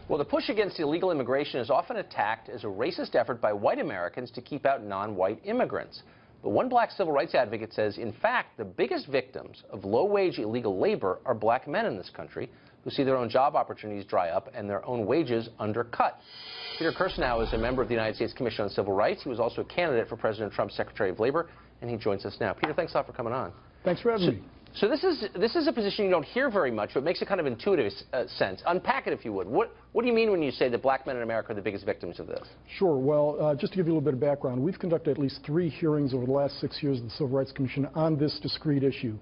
Well, the push against illegal immigration is often attacked as a racist effort by white Americans to keep out non-white immigrants. But one black civil rights advocate says, in fact, the biggest victims of low-wage illegal labor are black men in this country who see their own job opportunities dry up and their own wages undercut. Peter Kirsanow is a member of the United States Commission on Civil Rights. He was also a candidate for President Trump's Secretary of Labor, and he joins us now. Peter, thanks a lot for coming on. Thanks for having me. So this is a position you don't hear very much, but makes a kind of intuitive sense. Unpack it, if you would. What do you mean when you say that black men in America are the biggest victims of this? Sure. Well, just to give you a little bit of background, we've conducted at least 3 hearings over the last 6 years of the Civil Rights Commission on this discrete issue.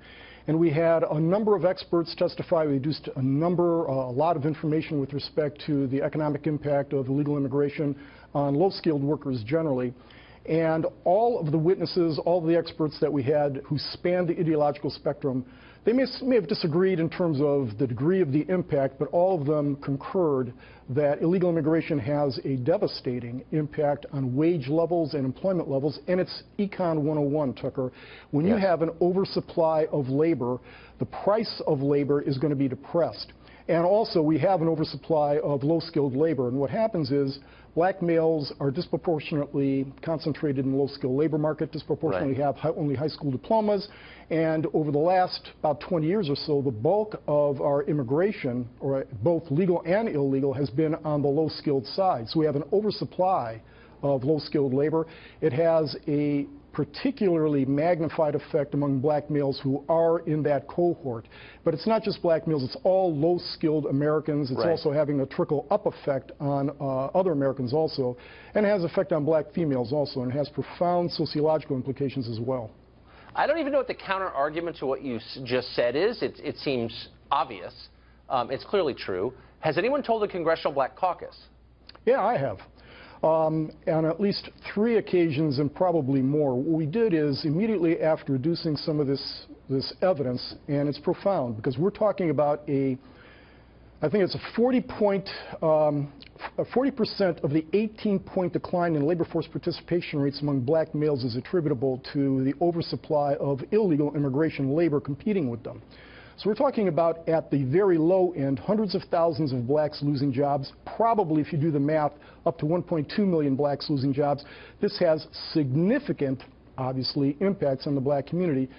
And we had a number of experts testify. We deduced a lot of information with respect to the economic impact of illegal immigration on low-skilled workers generally. And all of the witnesses, all of the experts that we had who spanned the ideological spectrum, they may have disagreed in terms of the degree of the impact, but all of them concurred that illegal immigration has a devastating impact on wage levels and employment levels. And it's Econ 101, Tucker. When you have an oversupply of labor, the price of labor is going to be depressed. And also, we have an oversupply of low-skilled labor. And what happens is black males are disproportionately concentrated in the low-skilled labor market, disproportionately have only high school diplomas. And over the last about 20 years or so, the bulk of our immigration, or both legal and illegal, has been on the low-skilled side. So we have an oversupply of low-skilled labor. It has a particularly magnified effect among black males who are in that cohort. But it's not just black males, it's all low-skilled Americans. It's also having a trickle-up effect on other Americans also. And it has effect on black females also, and it has profound sociological implications as well. I don't even know what the counter-argument to what you just said is. It seems obvious. It's clearly true. Has anyone told the Congressional Black Caucus? Yeah, I have. On at least 3 occasions and probably more. What we did is immediately after reducing some of this evidence, and it's profound because we're talking about I think it's a 40% of the 18-point decline in labor force participation rates among black males is attributable to the oversupply of illegal immigration labor competing with them. So we're talking about, at the very low end, hundreds of thousands of blacks losing jobs, probably, if you do the math, up to 1.2 million blacks losing jobs. This has significant, obviously, impacts on the black community.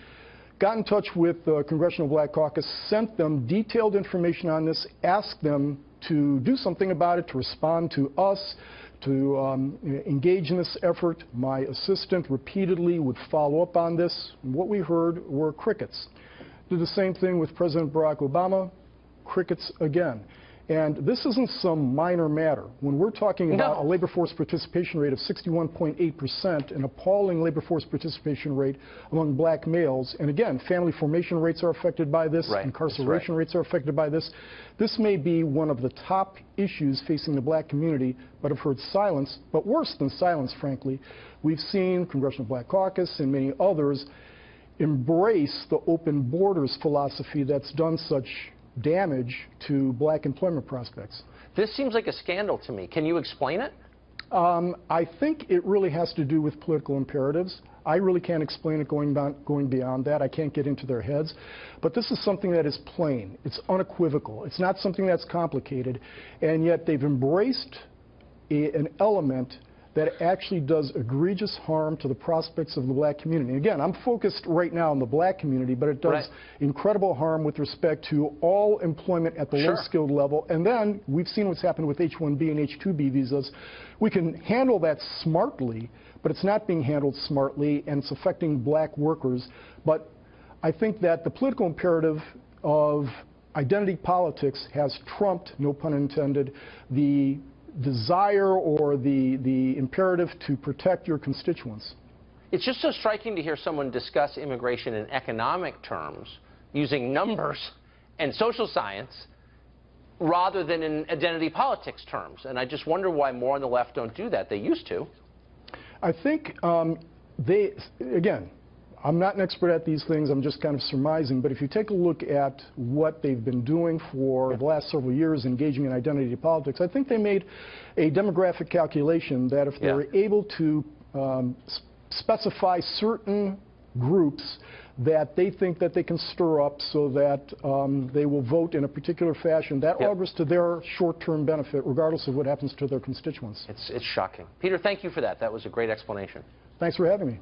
Got in touch with the Congressional Black Caucus, sent them detailed information on this, asked them to do something about it, to respond to us, to engage in this effort. My assistant repeatedly would follow up on this. What we heard were crickets. Did the same thing with President Barack Obama, crickets again. And this isn't some minor matter. When we're talking about a labor force participation rate of 61.8%, an appalling labor force participation rate among black males, and again, family formation rates are affected by this, incarceration rates are affected by this. This may be one of the top issues facing the black community, but I've heard silence, but worse than silence, frankly. We've seen Congressional Black Caucus and many others embrace the open borders philosophy that's done such damage to black employment prospects. This seems like a scandal to me. Can you explain it? I think it really has to do with political imperatives. I really can't explain it going beyond that. I can't get into their heads. But this is something that is plain. It's unequivocal. It's not something that's complicated. And yet they've embraced an element that actually does egregious harm to the prospects of the black community. Again, I'm focused right now on the black community, but it does incredible harm with respect to all employment at the low-skilled level. And then we've seen what's happened with H-1B and H-2B visas. We can handle that smartly, but it's not being handled smartly, and it's affecting black workers. But I think that the political imperative of identity politics has trumped, no pun intended, the desire or the imperative to protect your constituents. It's just so striking to hear someone discuss immigration in economic terms using numbers and social science rather than in identity politics terms. And I just wonder why more on the left don't do that. They used to. I think again, I'm not an expert at these things, I'm just kind of surmising, but if you take a look at what they've been doing for the last several years, engaging in identity politics, I think they made a demographic calculation that if they were able to specify certain groups that they think that they can stir up so that they will vote in a particular fashion. That augurs to their short-term benefit, regardless of what happens to their constituents. It's shocking. Peter, thank you for that. That was a great explanation. Thanks for having me.